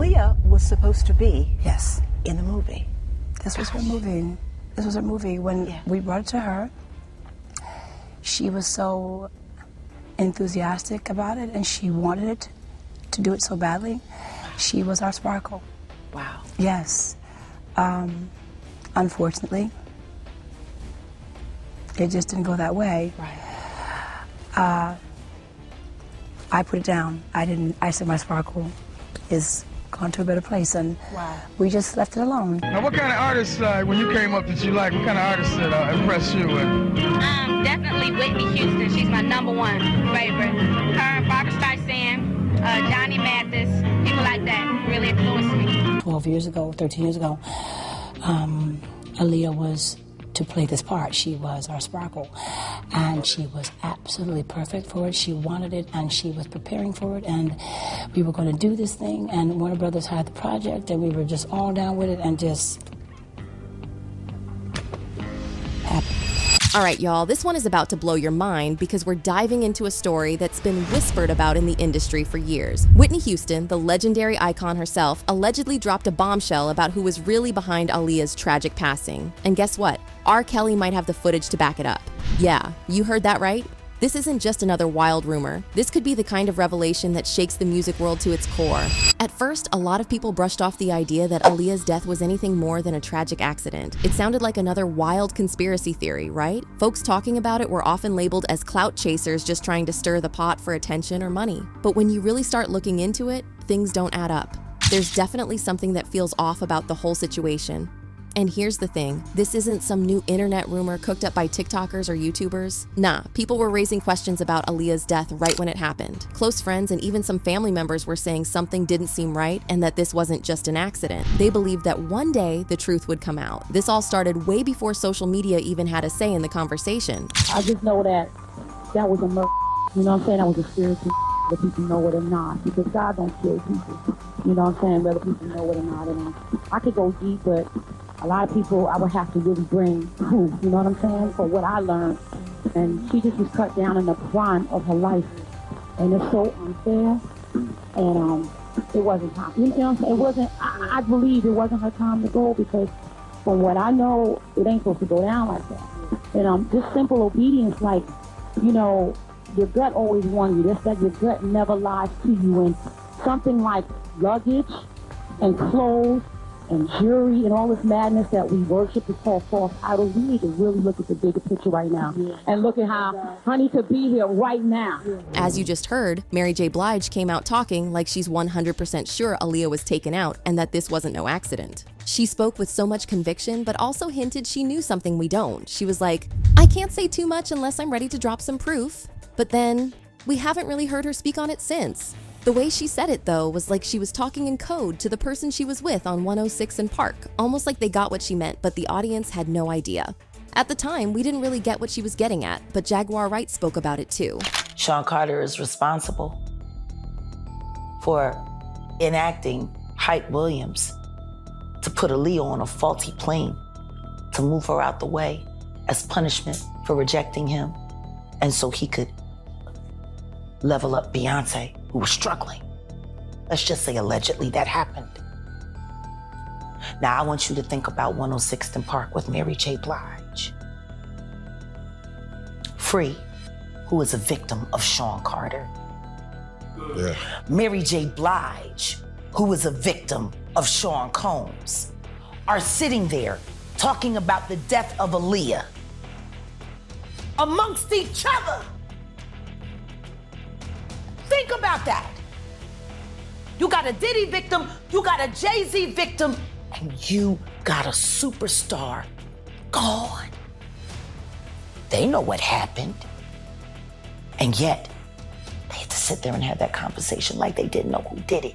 Aaliyah was supposed to be Yes. in the movie. This was her movie. This was her movie. When we brought it to her, she was so enthusiastic about it, and she wanted it to do it so badly. She was our sparkle. Wow. Yes. Unfortunately, it just didn't go that way. Right. I put it down. I said my sparkle is gone to a better place, and we just left it alone. Now, what kind of artists, when you came up, did you like? What kind of artists that impressed you? Definitely Whitney Houston. She's my #1 favorite. Her, Barbra Streisand, Johnny Mathis, people like that really influenced me. 12 years ago, 13 years ago, Aaliyah was to play this part. She was our sparkle, and she was absolutely perfect for it. She wanted it, and she was preparing for it, and we were going to do this thing, and Warner Brothers had the project, and we were just all down with it, and just happy. All right, y'all, this one is about to blow your mind because we're diving into a story that's been whispered about in the industry for years. Whitney Houston, the legendary icon herself, allegedly dropped a bombshell about who was really behind Aaliyah's tragic passing. And guess what? R. Kelly might have the footage to back it up. Yeah, you heard that right. This isn't just another wild rumor. This could be the kind of revelation that shakes the music world to its core. At first, a lot of people brushed off the idea that Aaliyah's death was anything more than a tragic accident. It sounded like another wild conspiracy theory, right? Folks talking about it were often labeled as clout chasers just trying to stir the pot for attention or money. But when you really start looking into it, things don't add up. There's definitely something that feels off about the whole situation. And here's the thing, this isn't some new internet rumor cooked up by TikTokers or YouTubers. Nah, people were raising questions about Aaliyah's death right when it happened. Close friends and even some family members were saying something didn't seem right and that this wasn't just an accident. They believed that one day the truth would come out. This all started way before social media even had a say in the conversation. I just know that was a murder. You know what I'm saying? That was a spiritual whether people know it or not. Because God don't kill people. You know what I'm saying? Whether people know it or not. And I could go deep, but a lot of people I would have to really bring proof, you know what I'm saying, for what I learned. And she just was cut down in the prime of her life. And it's so unfair. And it wasn't time. You know what I'm saying? It wasn't, I believe it wasn't her time to go because from what I know, it ain't supposed to go down like that. And just simple obedience, like, you know, your gut always warns you. That's that your gut never lies to you. And something like luggage and clothes and jewelry and all this madness that we worship is called false idols. We need to really look at the bigger picture right now and look at how honey could be here right now. As you just heard, Mary J. Blige came out talking like she's 100% sure Aaliyah was taken out and that this wasn't no accident. She spoke with so much conviction, but also hinted she knew something we don't. She was like, I can't say too much unless I'm ready to drop some proof. But then, we haven't really heard her speak on it since. The way she said it, though, was like she was talking in code to the person she was with on 106 and Park, almost like they got what she meant, but the audience had no idea. At the time, we didn't really get what she was getting at, but Jaguar Wright spoke about it too. Sean Carter is responsible for enacting Hype Williams to put Aaliyah on a faulty plane, to move her out the way as punishment for rejecting him, and so he could level up Beyonce, who was struggling. Let's just say allegedly that happened. Now I want you to think about 106th and Park with Mary J. Blige. Free, who is a victim of Sean Carter. Yeah. Mary J. Blige, who is a victim of Sean Combs, are sitting there talking about the death of Aaliyah amongst each other. Think about that. You got a Diddy victim, you got a Jay-Z victim, and you got a superstar gone. They know what happened. And yet, they had to sit there and have that conversation like they didn't know who did it.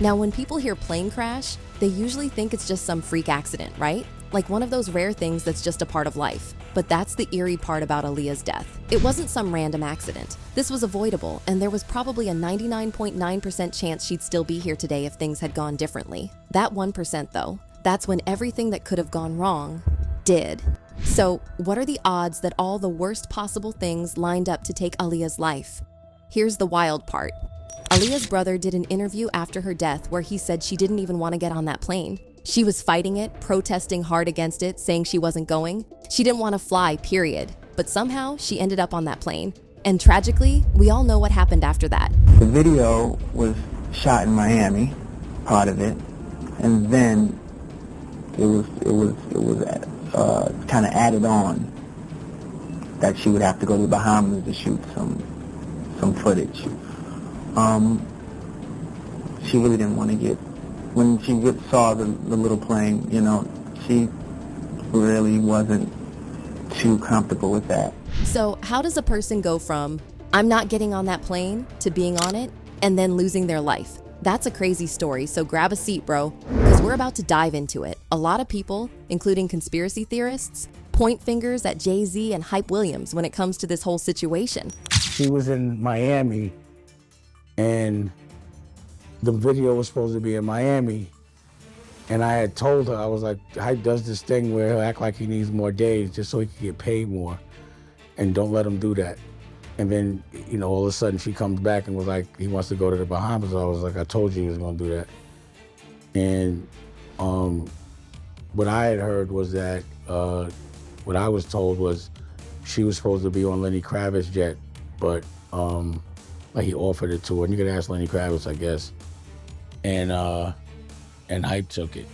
Now, when people hear plane crash, they usually think it's just some freak accident, right? Like one of those rare things that's just a part of life. But that's the eerie part about Aaliyah's death. It wasn't some random accident. This was avoidable, and there was probably a 99.9% chance she'd still be here today if things had gone differently. That 1% though, that's when everything that could have gone wrong did. So, what are the odds that all the worst possible things lined up to take Aaliyah's life? Here's the wild part. Aaliyah's brother did an interview after her death where he said she didn't even want to get on that plane. She was fighting it, protesting hard against it, saying she wasn't going. She didn't want to fly, period. But somehow she ended up on that plane. And tragically, we all know what happened after that. The video was shot in Miami, part of it, and then it was kind of added on that she would have to go to the Bahamas to shoot some footage. She really didn't want to get, when she saw the little plane, you know, she really wasn't too comfortable with that. So how does a person go from, I'm not getting on that plane, to being on it, and then losing their life? That's a crazy story, so grab a seat, bro, because we're about to dive into it. A lot of people, including conspiracy theorists, point fingers at Jay-Z and Hype Williams when it comes to this whole situation. She was in Miami, and the video was supposed to be in Miami, and I had told her, I was like, Hype does this thing where he'll act like he needs more days just so he can get paid more, and don't let him do that. And then, you know, all of a sudden she comes back and was like, he wants to go to the Bahamas. I was like, I told you he was gonna do that. And what I had heard was that, what I was told was she was supposed to be on Lenny Kravitz's jet, but like he offered it to her. And you could ask Lenny Kravitz, I guess. And Hype took it.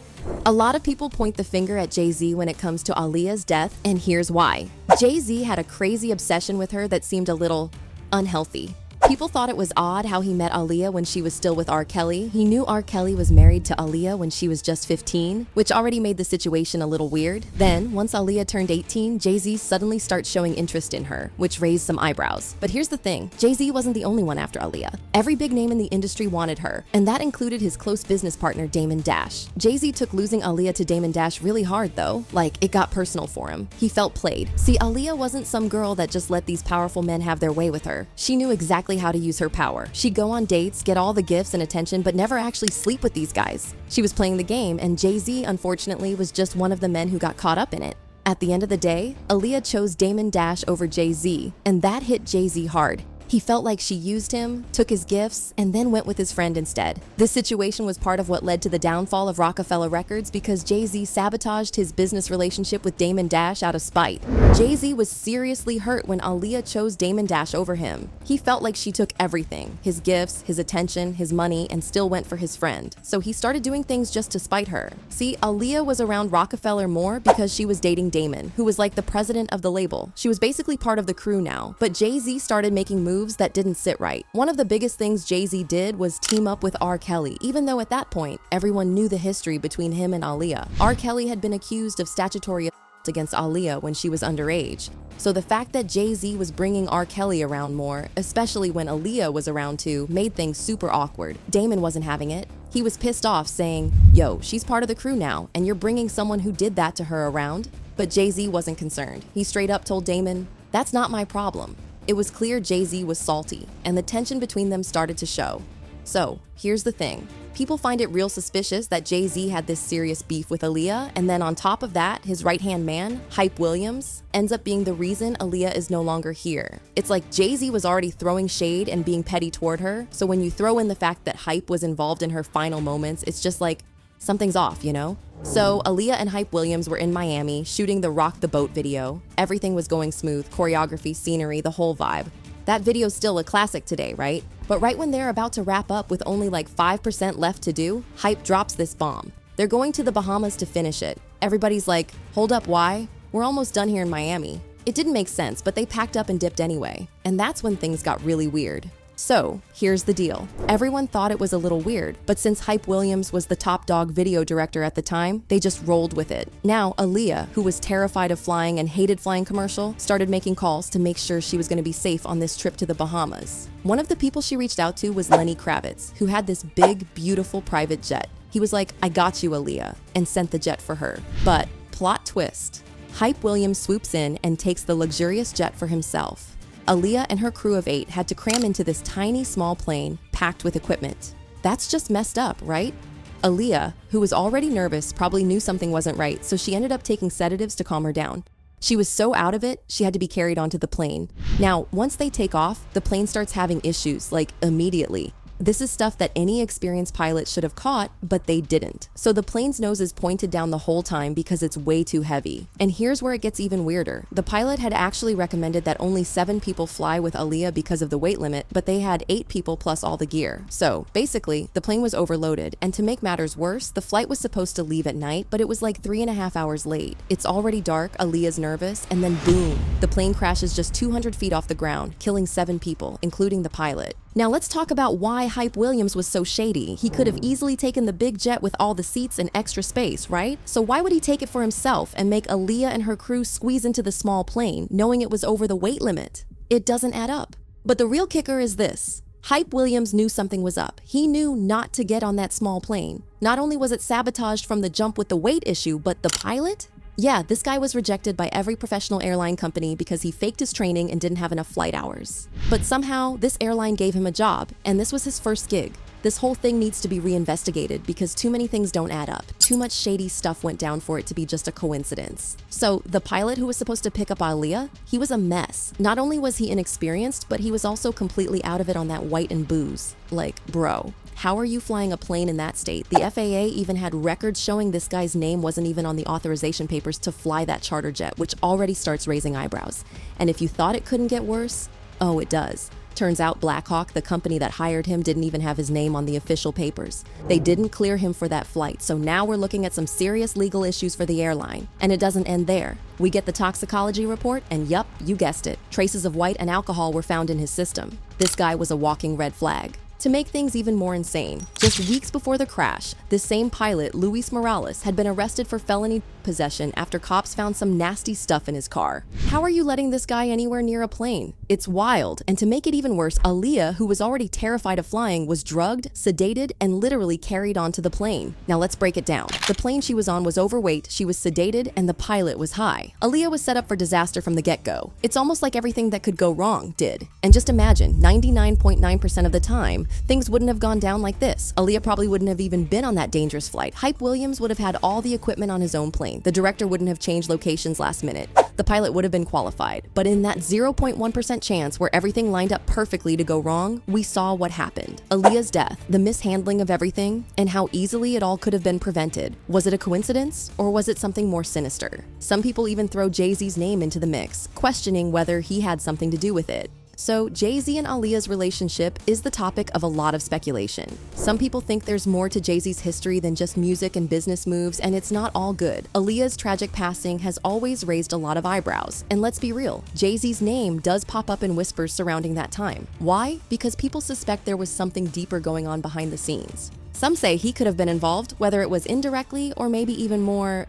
A lot of people point the finger at Jay-Z when it comes to Aaliyah's death, and here's why. Jay-Z had a crazy obsession with her that seemed a little unhealthy. People thought it was odd how he met Aaliyah when she was still with R. Kelly. He knew R. Kelly was married to Aaliyah when she was just 15, which already made the situation a little weird. Then, once Aaliyah turned 18, Jay-Z suddenly starts showing interest in her, which raised some eyebrows. But here's the thing, Jay-Z wasn't the only one after Aaliyah. Every big name in the industry wanted her, and that included his close business partner Damon Dash. Jay-Z took losing Aaliyah to Damon Dash really hard though, like it got personal for him. He felt played. See, Aaliyah wasn't some girl that just let these powerful men have their way with her. She knew exactly how to use her power. She'd go on dates, get all the gifts and attention, but never actually sleep with these guys. She was playing the game, and Jay-Z, unfortunately, was just one of the men who got caught up in it. At the end of the day, Aaliyah chose Damon Dash over Jay-Z, and that hit Jay-Z hard. He felt like she used him, took his gifts, and then went with his friend instead. This situation was part of what led to the downfall of Rockefeller Records because Jay-Z sabotaged his business relationship with Damon Dash out of spite. Jay-Z was seriously hurt when Aaliyah chose Damon Dash over him. He felt like she took everything, his gifts, his attention, his money, and still went for his friend. So he started doing things just to spite her. See, Aaliyah was around Rockefeller more because she was dating Damon, who was like the president of the label. She was basically part of the crew now, but Jay-Z started making moves that didn't sit right. One of the biggest things Jay-Z did was team up with R. Kelly, even though at that point, everyone knew the history between him and Aaliyah. R. Kelly had been accused of statutory assault against Aaliyah when she was underage. So the fact that Jay-Z was bringing R. Kelly around more, especially when Aaliyah was around too, made things super awkward. Damon wasn't having it. He was pissed off saying, yo, she's part of the crew now, and you're bringing someone who did that to her around? But Jay-Z wasn't concerned. He straight up told Damon, that's not my problem. It was clear Jay-Z was salty, and the tension between them started to show. So, here's the thing. People find it real suspicious that Jay-Z had this serious beef with Aaliyah, and then on top of that, his right-hand man, Hype Williams, ends up being the reason Aaliyah is no longer here. It's like Jay-Z was already throwing shade and being petty toward her, so when you throw in the fact that Hype was involved in her final moments, it's just like, something's off, you know? So Aaliyah and Hype Williams were in Miami shooting the Rock the Boat video. Everything was going smooth, choreography, scenery, the whole vibe. That video's still a classic today, right? But right when they're about to wrap up with only like 5% left to do, Hype drops this bomb. They're going to the Bahamas to finish it. Everybody's like, hold up, why? We're almost done here in Miami. It didn't make sense, but they packed up and dipped anyway. And that's when things got really weird. So, here's the deal. Everyone thought it was a little weird, but since Hype Williams was the top dog video director at the time, they just rolled with it. Now, Aaliyah, who was terrified of flying and hated flying commercial, started making calls to make sure she was going to be safe on this trip to the Bahamas. One of the people she reached out to was Lenny Kravitz, who had this big, beautiful private jet. He was like, I got you, Aaliyah, and sent the jet for her. But, plot twist, Hype Williams swoops in and takes the luxurious jet for himself. Aaliyah and her crew of 8 had to cram into this tiny, small plane packed with equipment. That's just messed up, right? Aaliyah, who was already nervous, probably knew something wasn't right, so she ended up taking sedatives to calm her down. She was so out of it, she had to be carried onto the plane. Now, once they take off, the plane starts having issues, like immediately. This is stuff that any experienced pilot should have caught, but they didn't. So the plane's nose is pointed down the whole time because it's way too heavy. And here's where it gets even weirder. The pilot had actually recommended that only 7 people fly with Aaliyah because of the weight limit, but they had 8 people plus all the gear. So basically, the plane was overloaded, and to make matters worse, the flight was supposed to leave at night, but it was like 3.5 hours late. It's already dark, Aaliyah's nervous, and then boom, the plane crashes just 200 feet off the ground, killing 7 people, including the pilot. Now let's talk about why Hype Williams was so shady. He could have easily taken the big jet with all the seats and extra space, right? So why would he take it for himself and make Aaliyah and her crew squeeze into the small plane, knowing it was over the weight limit? It doesn't add up. But the real kicker is this. Hype Williams knew something was up. He knew not to get on that small plane. Not only was it sabotaged from the jump with the weight issue, but the pilot? Yeah, this guy was rejected by every professional airline company because he faked his training and didn't have enough flight hours. But somehow, this airline gave him a job, and this was his first gig. This whole thing needs to be reinvestigated because too many things don't add up. Too much shady stuff went down for it to be just a coincidence. So, the pilot who was supposed to pick up Aaliyah, he was a mess. Not only was he inexperienced, but he was also completely out of it on that white and booze. Like, bro. How are you flying a plane in that state? The FAA even had records showing this guy's name wasn't even on the authorization papers to fly that charter jet, which already starts raising eyebrows. And if you thought it couldn't get worse, oh, it does. Turns out Black Hawk, the company that hired him, didn't even have his name on the official papers. They didn't clear him for that flight, so now we're looking at some serious legal issues for the airline. And it doesn't end there. We get the toxicology report, and yup, you guessed it. Traces of white and alcohol were found in his system. This guy was a walking red flag. To make things even more insane, just weeks before the crash, this same pilot, Luis Morales, had been arrested for felony possession after cops found some nasty stuff in his car. How are you letting this guy anywhere near a plane? It's wild, and to make it even worse, Aaliyah, who was already terrified of flying, was drugged, sedated, and literally carried onto the plane. Now let's break it down. The plane she was on was overweight, she was sedated, and the pilot was high. Aaliyah was set up for disaster from the get-go. It's almost like everything that could go wrong did. And just imagine, 99.9% of the time, things wouldn't have gone down like this. Aaliyah probably wouldn't have even been on that dangerous flight. Hype Williams would have had all the equipment on his own plane. The director wouldn't have changed locations last minute. The pilot would have been qualified. But in that 0.1% chance where everything lined up perfectly to go wrong, we saw what happened. Aaliyah's death, the mishandling of everything, and how easily it all could have been prevented. Was it a coincidence, or was it something more sinister? Some people even throw Jay-Z's name into the mix, questioning whether he had something to do with it. So Jay-Z and Aaliyah's relationship is the topic of a lot of speculation. Some people think there's more to Jay-Z's history than just music and business moves, and it's not all good. Aaliyah's tragic passing has always raised a lot of eyebrows. And let's be real, Jay-Z's name does pop up in whispers surrounding that time. Why? Because people suspect there was something deeper going on behind the scenes. Some say he could have been involved, whether it was indirectly or maybe even more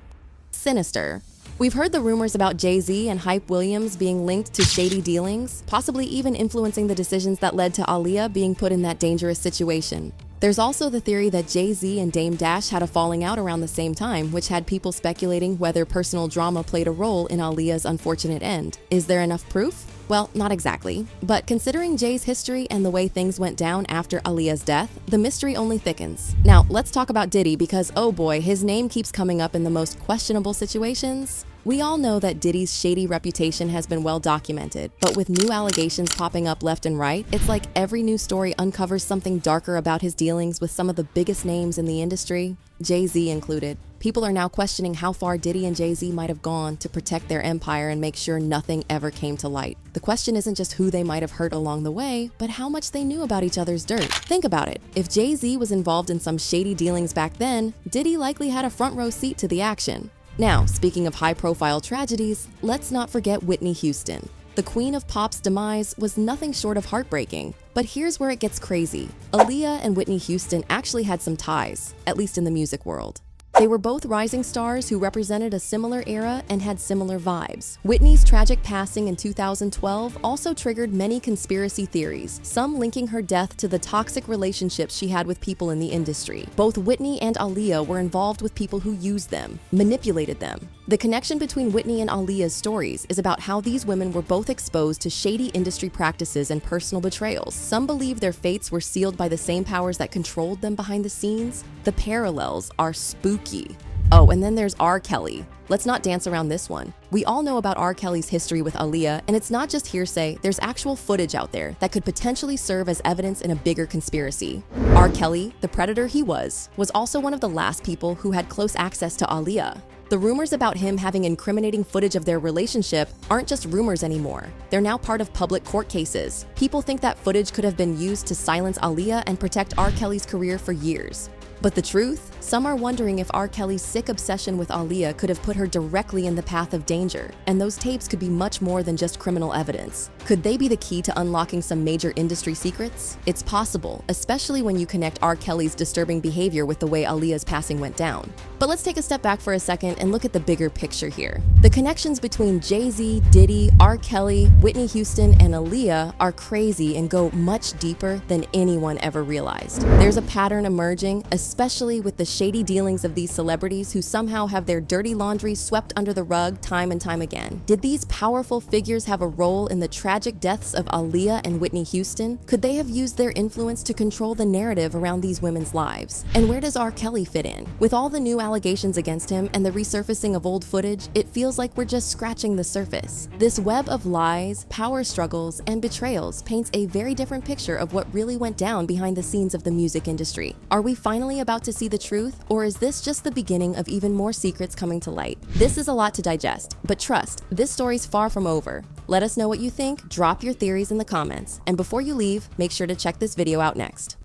sinister. We've heard the rumors about Jay-Z and Hype Williams being linked to shady dealings, possibly even influencing the decisions that led to Aaliyah being put in that dangerous situation. There's also the theory that Jay-Z and Dame Dash had a falling out around the same time, which had people speculating whether personal drama played a role in Aaliyah's unfortunate end. Is there enough proof? Well, not exactly. But considering Jay's history and the way things went down after Aaliyah's death, the mystery only thickens. Now, let's talk about Diddy because, oh boy, his name keeps coming up in the most questionable situations. We all know that Diddy's shady reputation has been well documented, but with new allegations popping up left and right, it's like every new story uncovers something darker about his dealings with some of the biggest names in the industry, Jay-Z included. People are now questioning how far Diddy and Jay-Z might have gone to protect their empire and make sure nothing ever came to light. The question isn't just who they might have hurt along the way, but how much they knew about each other's dirt. Think about it. If Jay-Z was involved in some shady dealings back then, Diddy likely had a front row seat to the action. Now, speaking of high-profile tragedies, let's not forget Whitney Houston. The queen of pop's demise was nothing short of heartbreaking. But here's where it gets crazy. Aaliyah and Whitney Houston actually had some ties, at least in the music world. They were both rising stars who represented a similar era and had similar vibes. Whitney's tragic passing in 2012 also triggered many conspiracy theories, some linking her death to the toxic relationships she had with people in the industry. Both Whitney and Aaliyah were involved with people who used them, manipulated them. The connection between Whitney and Aaliyah's stories is about how these women were both exposed to shady industry practices and personal betrayals. Some believe their fates were sealed by the same powers that controlled them behind the scenes. The parallels are spooky. Oh, and then there's R. Kelly. Let's not dance around this one. We all know about R. Kelly's history with Aaliyah, and it's not just hearsay, there's actual footage out there that could potentially serve as evidence in a bigger conspiracy. R. Kelly, the predator he was also one of the last people who had close access to Aaliyah. The rumors about him having incriminating footage of their relationship aren't just rumors anymore. They're now part of public court cases. People think that footage could have been used to silence Aaliyah and protect R. Kelly's career for years. But the truth? Some are wondering if R. Kelly's sick obsession with Aaliyah could have put her directly in the path of danger, and those tapes could be much more than just criminal evidence. Could they be the key to unlocking some major industry secrets? It's possible, especially when you connect R. Kelly's disturbing behavior with the way Aaliyah's passing went down. But let's take a step back for a second and look at the bigger picture here. The connections between Jay-Z, Diddy, R. Kelly, Whitney Houston, and Aaliyah are crazy and go much deeper than anyone ever realized. There's a pattern emerging, especially with the shady dealings of these celebrities who somehow have their dirty laundry swept under the rug time and time again. Did these powerful figures have a role in the tragic deaths of Aaliyah and Whitney Houston? Could they have used their influence to control the narrative around these women's lives? And where does R. Kelly fit in? With all the new allegations against him and the resurfacing of old footage, it feels like we're just scratching the surface. This web of lies, power struggles, and betrayals paints a very different picture of what really went down behind the scenes of the music industry. Are we finally about to see the truth, or is this just the beginning of even more secrets coming to light? This is a lot to digest, but trust, this story's far from over. Let us know what you think, drop your theories in the comments, and before you leave, make sure to check this video out next.